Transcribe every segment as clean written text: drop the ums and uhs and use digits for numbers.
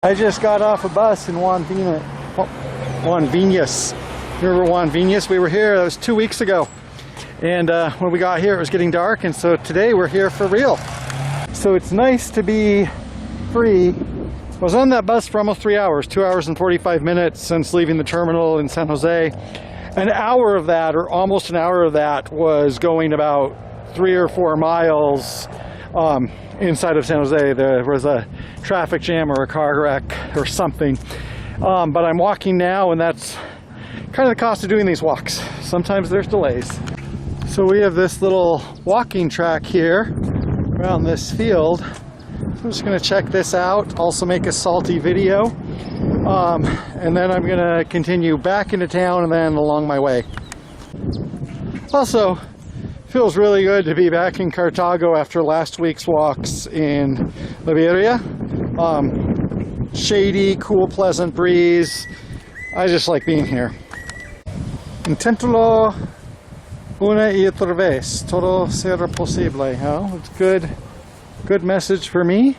I just got off a bus in Juan Viñas. Remember Juan Viñas? We were here, that was 2 weeks ago. And when we got here, it was getting dark, and so today we're here for real. So it's nice to be free. I was on that bus for almost 3 hours, 2 hours and 45 minutes since leaving the terminal in San Jose. An hour of that, or almost an hour of that, was going about 3 or 4 miles inside of San Jose. There was a traffic jam or a car wreck or something. But I'm walking now, and that's kind of the cost of doing these walks. Sometimes there's delays. So we have this little walking track here around this field. So I'm just going to check this out, also make a salty video. And then I'm going to continue back into town and then along my way. Also, feels really good to be back in Cartago after last week's walks in La Victoria. Shady, cool, pleasant breeze. I just like being here. Inténtalo una y otra vez. Todo será posible. Huh? It's good message for me.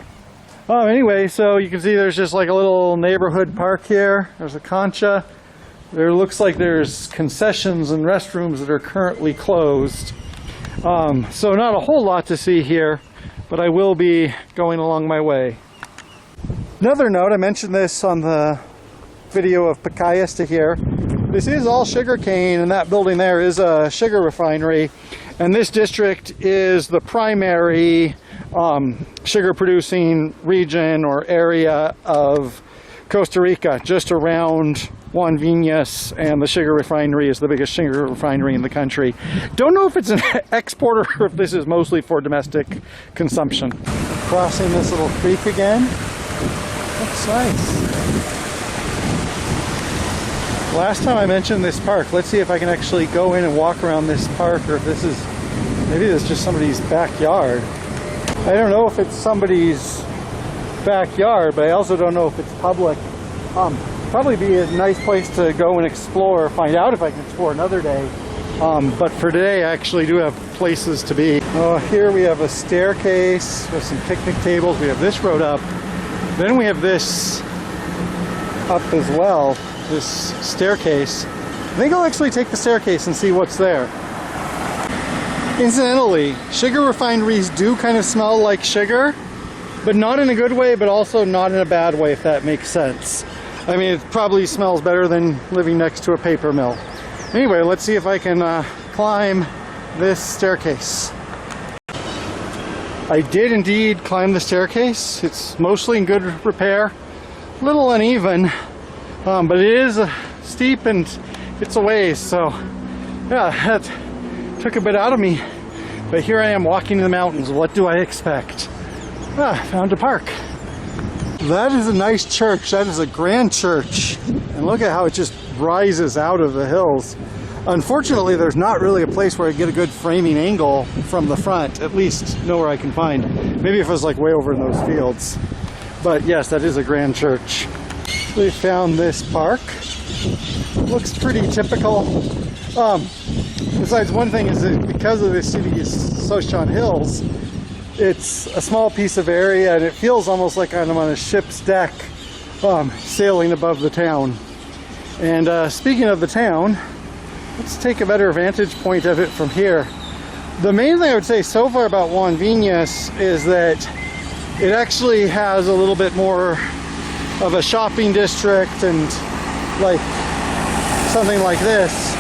Anyway, so you can see there's just like a little neighborhood park here. There's a concha. There looks like there's concessions and restrooms that are currently closed. So not a whole lot to see here, but I will be going along my way. Another note, I mentioned this on the video of Pacayas to here. This is all sugarcane, and that building there is a sugar refinery. And this district is the primary sugar producing region or area of Costa Rica, just around Juan Viñas, and the sugar refinery is the biggest sugar refinery in the country. Don't know if it's an exporter or if this is mostly for domestic consumption. Crossing this little creek again. Looks nice. Last time I mentioned this park. Let's see if I can actually go in and walk around this park, or if this is, maybe this is just somebody's backyard. I don't know if it's somebody's backyard, but I also don't know if it's public. Probably be a nice place to go and explore, find out if I can explore another day. But for today, I actually do have places to be. Here we have a staircase with some picnic tables. We have this road up. Then we have this up as well, this staircase. I think I'll actually take the staircase and see what's there. Incidentally, sugar refineries do kind of smell like sugar, but not in a good way, but also not in a bad way, if that makes sense. I mean, it probably smells better than living next to a paper mill. Anyway, let's see if I can climb this staircase. I did indeed climb the staircase. It's mostly in good repair. A little uneven, but it is steep and it's a ways, so yeah, that took a bit out of me. But here I am walking in the mountains. What do I expect? Found a park. That is a nice church. That is a grand church. And look at how it just rises out of the hills. Unfortunately, there's not really a place where I get a good framing angle from the front, at least nowhere I can find. Maybe if it was like way over in those fields. But yes, that is a grand church. We found this park. Looks pretty typical. Besides, one thing is that because of this city is so on hills, it's a small piece of area, and it feels almost like I'm on a ship's deck sailing above the town. And speaking of the town, let's take a better vantage point of it from here. The main thing I would say so far about Juan Viñas is that it actually has a little bit more of a shopping district and like something like this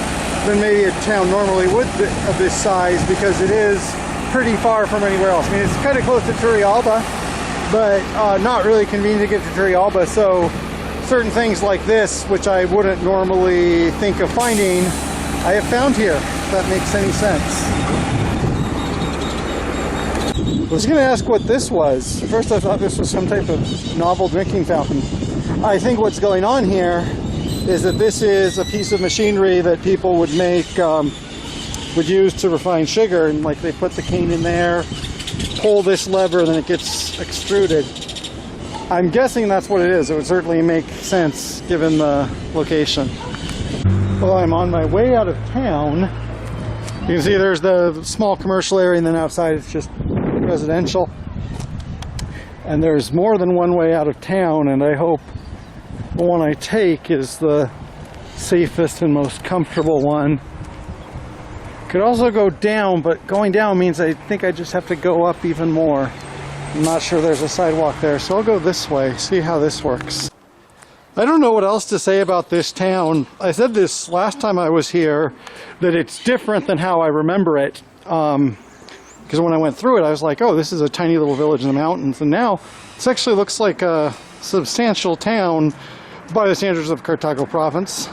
than maybe a town normally would of this size, because it is pretty far from anywhere else. I mean, it's kind of close to Turrialba, but not really convenient to get to Turrialba. So certain things like this, which I wouldn't normally think of finding, I have found here, if that makes any sense. I was going to ask what this was. First I thought this was some type of novel drinking fountain. I think what's going on here is that this is a piece of machinery that people would make, would use to refine sugar, and like they put the cane in there, pull this lever, and then it gets extruded. I'm guessing that's what it is. It would certainly make sense given the location. Well, I'm on my way out of town. You can see there's the small commercial area, and then outside it's just residential. And there's more than one way out of town, and I hope the one I take is the safest and most comfortable one. Could also go down, but going down means I think I just have to go up even more. I'm not sure there's a sidewalk there, so I'll go this way, see how this works. I don't know what else to say about this town. I said this last time I was here, that it's different than how I remember it. Because when I went through it, I was like, oh, this is a tiny little village in the mountains. And now this actually looks like a substantial town by the standards of Cartago province.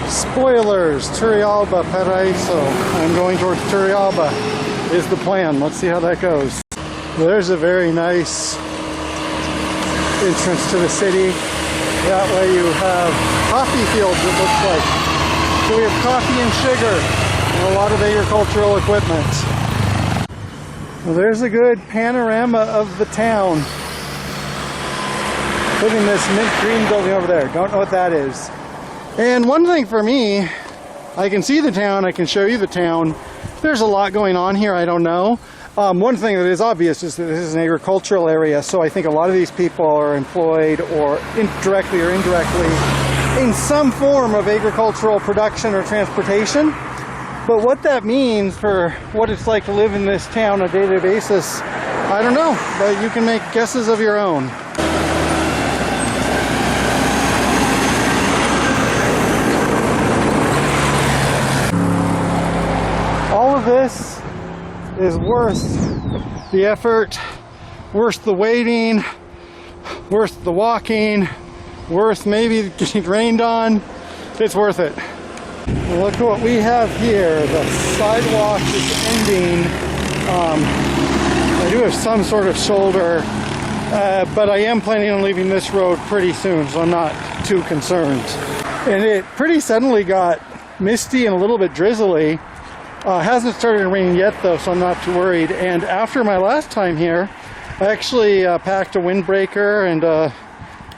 Spoilers, Turrialba, Paraíso. I'm going towards Turrialba is the plan. Let's see how that goes. There's a very nice entrance to the city. That way you have coffee fields, it looks like. So we have coffee and sugar and a lot of agricultural equipment. Well, there's a good panorama of the town. Including this mint green building over there. Don't know what that is. And one thing for me, I can see the town, I can show you the town. There's a lot going on here, I don't know. One thing that is obvious is that this is an agricultural area, so I think a lot of these people are employed or directly or indirectly in some form of agricultural production or transportation. But what that means for what it's like to live in this town on a day-to-day basis, I don't know, but you can make guesses of your own. All of this is worth the effort, worth the waiting, worth the walking, worth maybe getting rained on. It's worth it. Look at what we have here. The sidewalk is ending. I do have some sort of shoulder, but I am planning on leaving this road pretty soon, so I'm not too concerned. And it pretty suddenly got misty and a little bit drizzly. Hasn't started raining yet though, so I'm not too worried. And after my last time here, I actually packed a windbreaker and a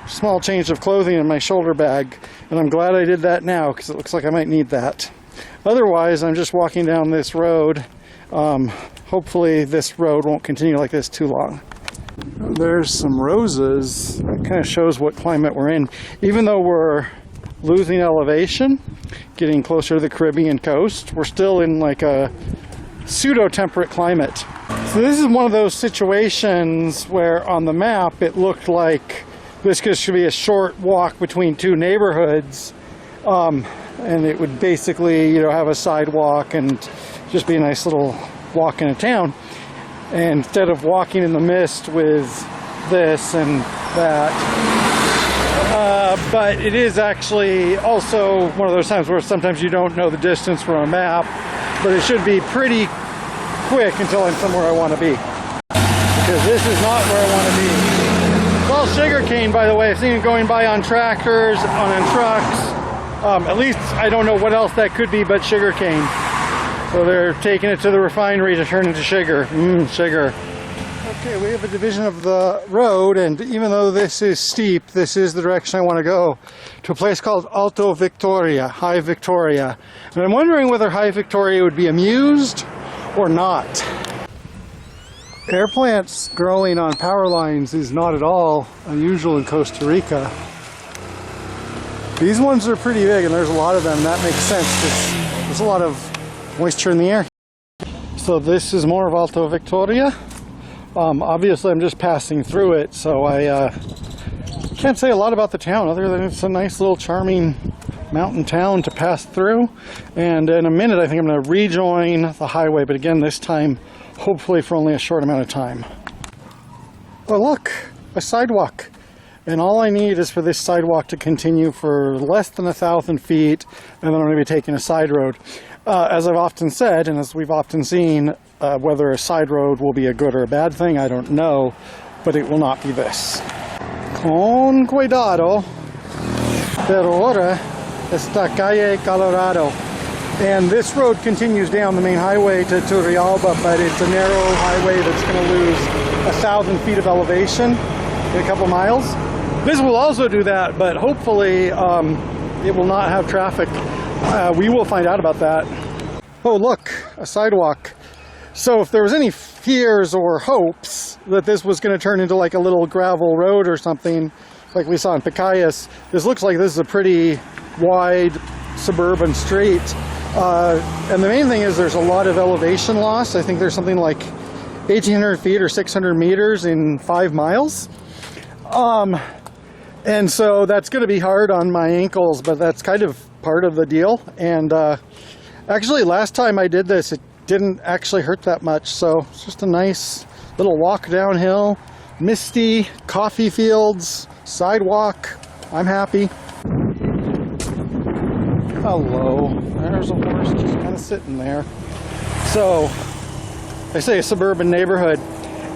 small change of clothing in my shoulder bag. And I'm glad I did that now, because it looks like I might need that. Otherwise, I'm just walking down this road. Hopefully this road won't continue like this too long. There's some roses. That kind of shows what climate we're in. Even though we're losing elevation, getting closer to the Caribbean coast, we're still in like a pseudo-temperate climate. So this is one of those situations where on the map it looked like this should be a short walk between two neighborhoods, and it would basically, have a sidewalk and just be a nice little walk in a town. And instead of walking in the mist with this and that, but it is actually also one of those times where sometimes you don't know the distance from a map, but it should be pretty quick until I'm somewhere I want to be. Because this is not where I want to be. It's all sugarcane, by the way. I've seen it going by on tractors, on trucks. At least I don't know what else that could be but sugarcane. So they're taking it to the refinery to turn into sugar. Sugar. Okay, we have a division of the road, and even though this is steep, this is the direction I want to go, to a place called Alto Victoria, High Victoria. And I'm wondering whether High Victoria would be amused or not. Air plants growing on power lines is not at all unusual in Costa Rica. These ones are pretty big, and there's a lot of them. That makes sense because there's a lot of moisture in the air. So this is more of Alto Victoria. Obviously I'm just passing through it, so I can't say a lot about the town other than it's a nice little charming mountain town to pass through. And in a minute I think I'm going to rejoin the highway, but again this time hopefully for only a short amount of time. Oh look, a sidewalk. And all I need is for this sidewalk to continue for less than 1,000 feet, and then I'm going to be taking a side road. As I've often said, and as we've often seen, whether a side road will be a good or a bad thing, I don't know, but it will not be this. Con cuidado, pero ahora está Calle Colorado. And this road continues down the main highway to Turrialba, but it's a narrow highway that's going to lose 1,000 feet of elevation in a couple miles. This will also do that, but hopefully it will not have traffic. We will find out about that. Oh look, a sidewalk. So if there was any fears or hopes that this was going to turn into like a little gravel road or something like we saw in Picayas, this looks like this is a pretty wide suburban street. And the main thing is there's a lot of elevation loss. I think there's something like 1,800 feet or 600 meters in 5 miles. And so that's going to be hard on my ankles, but that's kind of part of the deal. And actually last time I did this, it didn't actually hurt that much. So it's just a nice little walk downhill, misty, coffee fields, sidewalk. I'm happy. Hello, there's a horse just kind of sitting there. So I say a suburban neighborhood,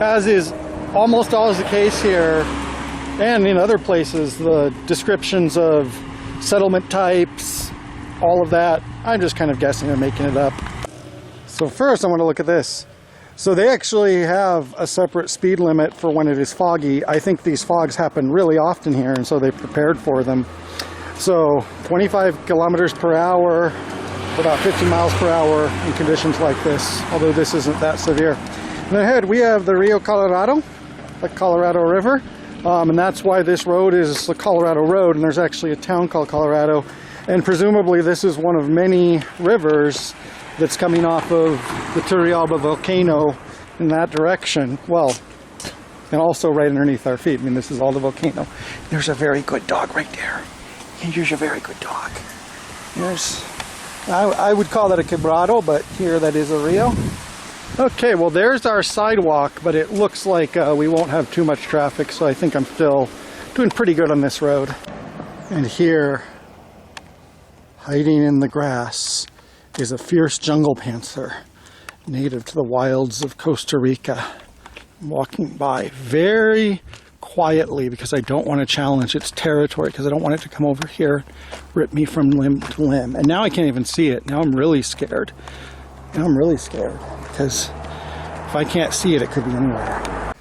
as is almost always the case here and in other places. The descriptions of settlement types, all of that, I'm just kind of guessing and making it up. So first I want to look at this. So they actually have a separate speed limit for when it is foggy. I think these fogs happen really often here, and so they prepared for them. So 25 kilometers per hour, about 50 miles per hour in conditions like this, although this isn't that severe. And ahead we have the Rio Colorado, the Colorado River, and that's why this road is the Colorado Road, and there's actually a town called Colorado, and presumably this is one of many rivers that's coming off of the Turrialba volcano in that direction. Well, and also right underneath our feet. I mean, this is all the volcano. There's a very good dog right there. Here's a very good dog. There's, I would call that a quebrado, but here that is a rio. Okay, well there's our sidewalk, but it looks like we won't have too much traffic, so I think I'm still doing pretty good on this road. And here, hiding in the grass, is a fierce jungle panther, native to the wilds of Costa Rica. I'm walking by very quietly because I don't want to challenge its territory, because I don't want it to come over here, rip me from limb to limb. And now I can't even see it. Now I'm really scared. Now I'm really scared, because if I can't see it, it could be anywhere.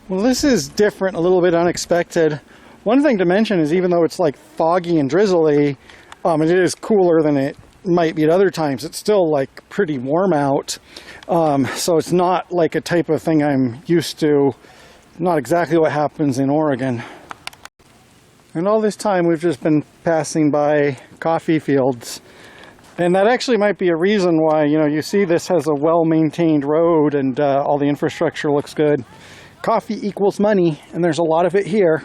Well, this is different, a little bit unexpected. One thing to mention is even though it's like foggy and drizzly, and it is cooler than it might be at other times, it's still like pretty warm out. So it's not like a type of thing I'm used to. Not exactly what happens in Oregon. And all this time we've just been passing by coffee fields. And that actually might be a reason why, you know, you see this has a well-maintained road and all the infrastructure looks good. Coffee equals money, and there's a lot of it here.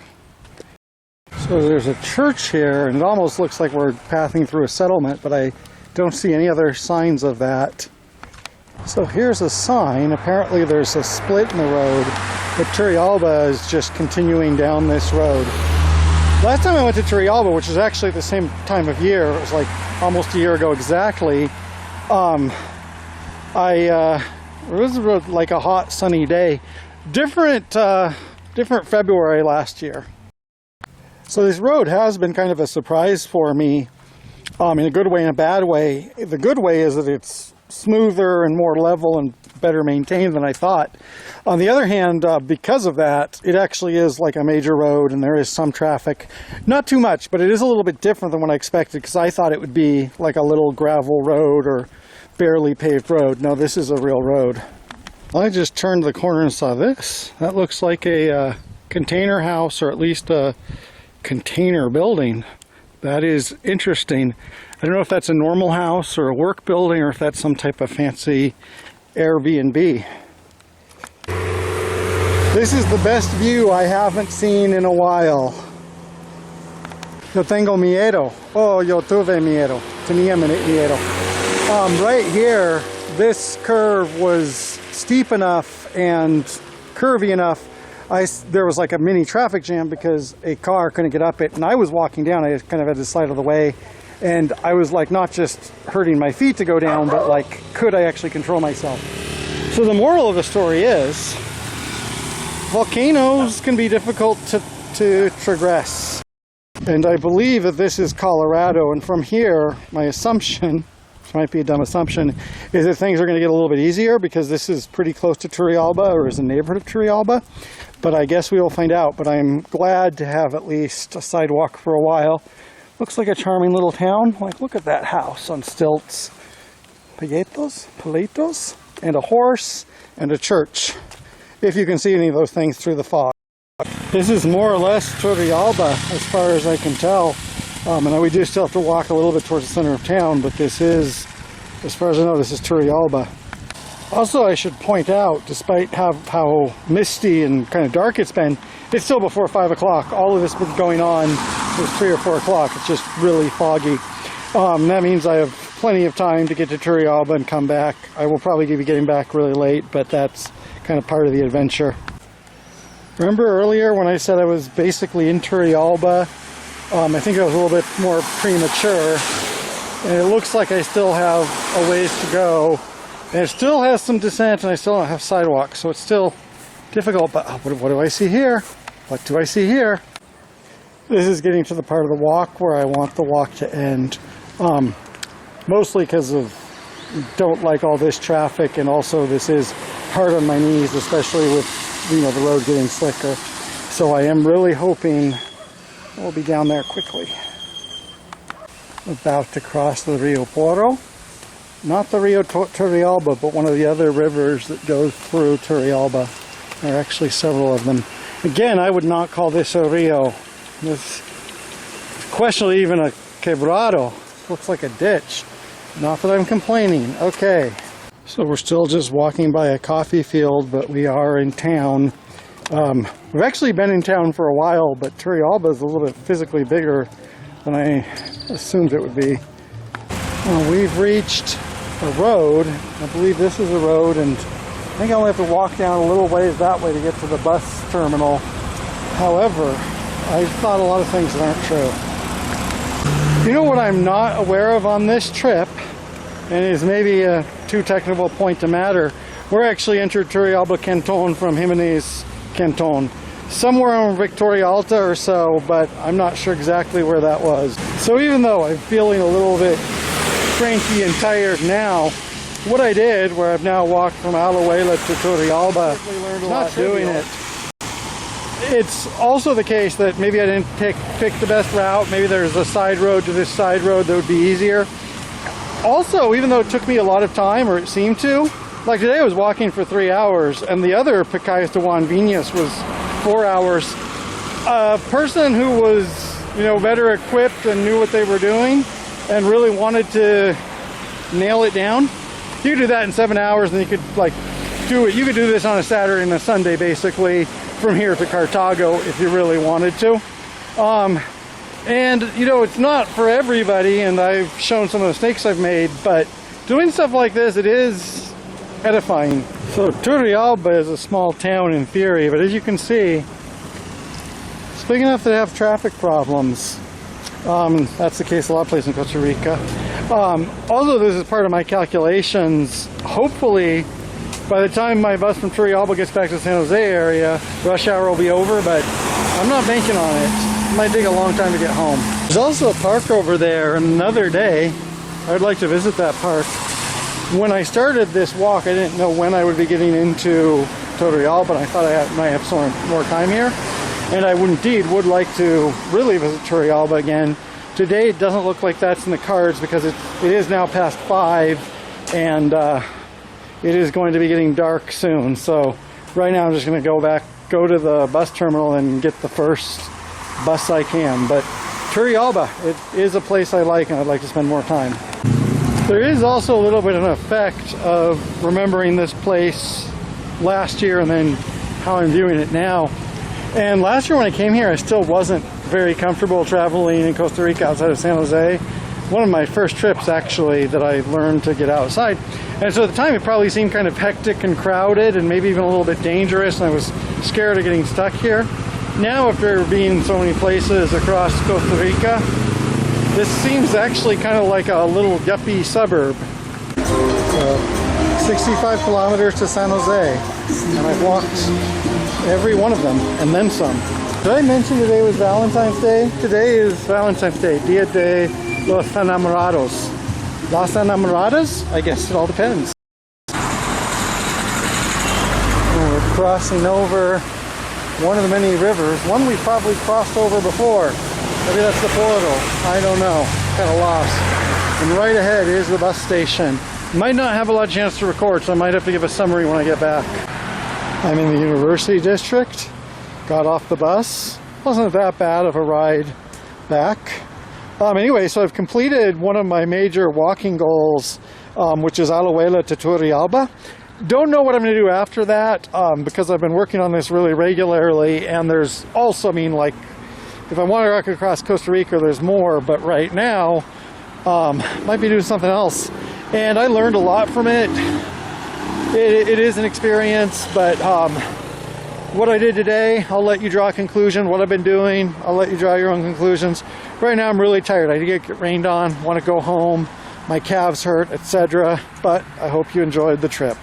So there's a church here, and it almost looks like we're passing through a settlement, but I don't see any other signs of that. So here's a sign. Apparently there's a split in the road, but Turrialba is just continuing down this road. Last time I went to Turrialba, which is actually the same time of year, it was like almost a year ago exactly, it was like a hot sunny day. Different February last year. So this road has been kind of a surprise for me, in a good way and a bad way. The good way is that it's smoother and more level and better maintained than I thought. On the other hand, because of that, it actually is like a major road and there is some traffic. Not too much, but it is a little bit different than what I expected, because I thought it would be like a little gravel road or barely paved road. No, this is a real road. I just turned the corner and saw this. That looks like a container house, or at least a container building. That is interesting. I don't know if that's a normal house or a work building, or if that's some type of fancy Airbnb. This is the best view I haven't seen in a while. Yo tengo miedo. Oh, yo tuve miedo. Tenía miedo. Right here, this curve was steep enough and curvy enough. There was like a mini traffic jam because a car couldn't get up it, and I was walking down. I kind of had to slide out of the way, and I was like not just hurting my feet to go down, but like, could I actually control myself? So the moral of the story is, volcanoes can be difficult to transgress. And I believe that this is Colorado, and from here, my assumption, which might be a dumb assumption, is that things are going to get a little bit easier because this is pretty close to Turrialba, or is a neighborhood of Turrialba. But I guess we will find out. But I'm glad to have at least a sidewalk for a while. Looks like a charming little town. Like, look at that house on stilts. Palitos? and a horse and a church, if you can see any of those things through the fog. This is more or less Turrialba as far as I can tell. And we do still have to walk a little bit towards the center of town, but this is, as far as I know, this is Turrialba. Also, I should point out, despite how misty and kind of dark it's been, it's still before 5 o'clock. All of this has been going on since 3 or 4 o'clock. It's just really foggy. That means I have plenty of time to get to Turrialba and come back. I will probably be getting back really late, but that's kind of part of the adventure. Remember earlier when I said I was basically in Turrialba? I think I was a little bit more premature. And it looks like I still have a ways to go. And it still has some descent, and I still don't have sidewalks, so it's still difficult. But what do I see here? What do I see here? This is getting to the part of the walk where I want the walk to end. Mostly because of don't like all this traffic, and also this is hard on my knees, especially with the road getting slicker. So I am really hoping we'll be down there quickly. About to cross the Rio Poro. Not the Rio Turrialba, but one of the other rivers that goes through Turrialba. There are actually several of them. Again, I would not call this a rio. This questionably even a quebrado. Looks like a ditch. Not that I'm complaining. Okay. So we're still just walking by a coffee field, but we are in town. We've actually been in town for a while, but Turrialba is a little bit physically bigger than I assumed it would be. We've reached a road. I believe this is a road, and I think I only have to walk down a little ways that way to get to the bus terminal. However, I thought a lot of things that aren't true. You know what I'm not aware of on this trip, and is maybe a too technical point to matter, we're actually entered Turrialba Canton from Jimenez Canton. Somewhere on Victoria Alta or so, but I'm not sure exactly where that was. So even though I'm feeling a little bit cranky and tired now, what I did, where I've now walked from Alajuela to Turrialba, not doing it. It's also the case that maybe I didn't pick the best route. Maybe there's a side road to this side road that would be easier. Also, even though it took me a lot of time, or it seemed to, like today I was walking for 3 hours, and the other Picayas to Juan Viñas was 4 hours. A person who was, better equipped and knew what they were doing and really wanted to nail it down, you could do that in 7 hours, and you could do it. You could do this on a Saturday and a Sunday, basically, from here to Cartago if you really wanted to. And it's not for everybody, and I've shown some of the mistakes I've made, but doing stuff like this, it is edifying. So Turrialba is a small town in theory, but as you can see, it's big enough to have traffic problems. That's the case a lot of places in Costa Rica. Also, this is part of my calculations. Hopefully, by the time my bus from Turrialba gets back to the San Jose area, rush hour will be over, but I'm not banking on it. It might take a long time to get home. There's also a park over there, and another day I'd like to visit that park. When I started this walk, I didn't know when I would be getting into Turrialba, but I thought I might have some more time here. And I would like to really visit Turrialba again. Today it doesn't look like that's in the cards because it is now past 5, and it is going to be getting dark soon. So right now I'm just going to go to the bus terminal and get the first bus I can. But Turrialba, it is a place I like, and I'd like to spend more time. There is also a little bit of an effect of remembering this place last year and then how I'm viewing it now. And last year when I came here, I still wasn't very comfortable traveling in Costa Rica outside of San Jose. One of my first trips, actually, that I learned to get outside. And so at the time, it probably seemed kind of hectic and crowded and maybe even a little bit dangerous, and I was scared of getting stuck here. Now, after being in so many places across Costa Rica, this seems actually kind of like a little yuppie suburb. So, 65 kilometers to San Jose, and I've walked every one of them, and then some. Did I mention today was Valentine's Day? Today is Valentine's Day, Dia de los Enamorados. Las Enamoradas? I guess it all depends. And we're crossing over one of the many rivers, one we probably crossed over before. Maybe that's the Poro. I don't know. Kind of lost. And right ahead is the bus station. Might not have a lot of chance to record, so I might have to give a summary when I get back. I'm in the University District. Got off the bus. Wasn't that bad of a ride back. Anyway, so I've completed one of my major walking goals, which is Alajuela to Turrialba. Don't know what I'm going to do after that, because I've been working on this really regularly, and there's also, I mean, like, if I want to walk across Costa Rica, there's more, but right now, might be doing something else. And I learned a lot from it. It is an experience, but what I did today, I'll let you draw a conclusion. What I've been doing, I'll let you draw your own conclusions. Right now I'm really tired. I get rained on, want to go home. My calves hurt, etc. But I hope you enjoyed the trip.